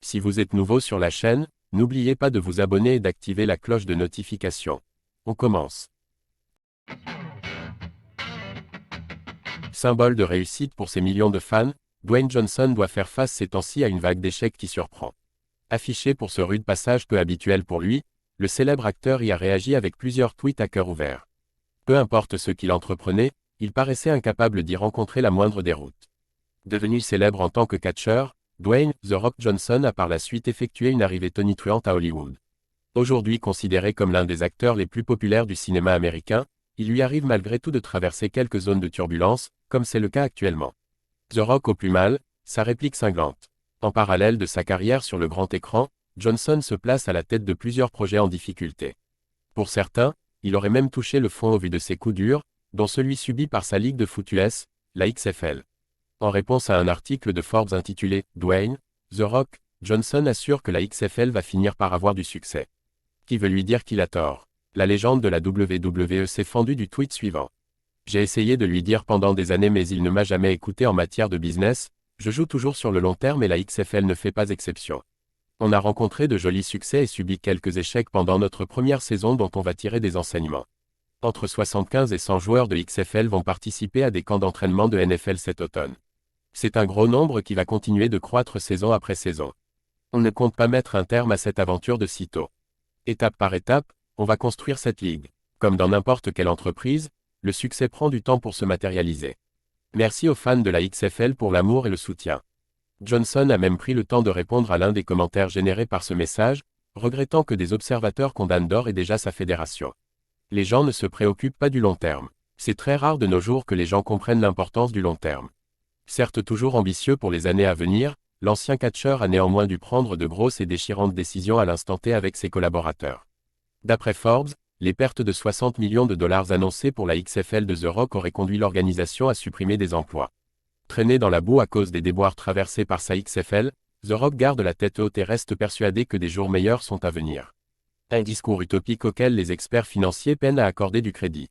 Si vous êtes nouveau sur la chaîne, n'oubliez pas de vous abonner et d'activer la cloche de notification. On commence. Symbole de réussite pour ses millions de fans, Dwayne Johnson doit faire face ces temps-ci à une vague d'échecs qui surprend. Affiché pour ce rude passage peu habituel pour lui, le célèbre acteur y a réagi avec plusieurs tweets à cœur ouvert. Peu importe ce qu'il entreprenait, il paraissait incapable d'y rencontrer la moindre déroute. Devenu célèbre en tant que catcheur, Dwayne « The Rock » Johnson a par la suite effectué une arrivée tonitruante à Hollywood. Aujourd'hui considéré comme l'un des acteurs les plus populaires du cinéma américain, il lui arrive malgré tout de traverser quelques zones de turbulence, comme c'est le cas actuellement. The Rock au plus mal, sa réplique cinglante. En parallèle de sa carrière sur le grand écran, Johnson se place à la tête de plusieurs projets en difficulté. Pour certains, il aurait même touché le fond au vu de ses coups durs, dont celui subi par sa ligue de foot US, la XFL. En réponse à un article de Forbes intitulé « Dwayne, The Rock, Johnson assure que la XFL va finir par avoir du succès. » Qui veut lui dire qu'il a tort. La légende de la WWE s'est fendue du tweet suivant. « J'ai essayé de lui dire pendant des années mais il ne m'a jamais écouté en matière de business, je joue toujours sur le long terme et la XFL ne fait pas exception. On a rencontré de jolis succès et subi quelques échecs pendant notre première saison dont on va tirer des enseignements. Entre 75 et 100 joueurs de XFL vont participer à des camps d'entraînement de NFL cet automne. C'est un gros nombre qui va continuer de croître saison après saison. On ne compte pas mettre un terme à cette aventure de sitôt. Étape par étape, on va construire cette ligue. Comme dans n'importe quelle entreprise, le succès prend du temps pour se matérialiser. Merci aux fans de la XFL pour l'amour et le soutien. » Johnson a même pris le temps de répondre à l'un des commentaires générés par ce message, regrettant que des observateurs condamnent d'ores et déjà sa fédération. Les gens ne se préoccupent pas du long terme. C'est très rare de nos jours que les gens comprennent l'importance du long terme. Certes toujours ambitieux pour les années à venir, l'ancien catcheur a néanmoins dû prendre de grosses et déchirantes décisions à l'instant T avec ses collaborateurs. D'après Forbes, les pertes de 60 millions de dollars annoncées pour la XFL de The Rock auraient conduit l'organisation à supprimer des emplois. Traîné dans la boue à cause des déboires traversés par sa XFL, The Rock garde la tête haute et reste persuadé que des jours meilleurs sont à venir. Un discours utopique auquel les experts financiers peinent à accorder du crédit.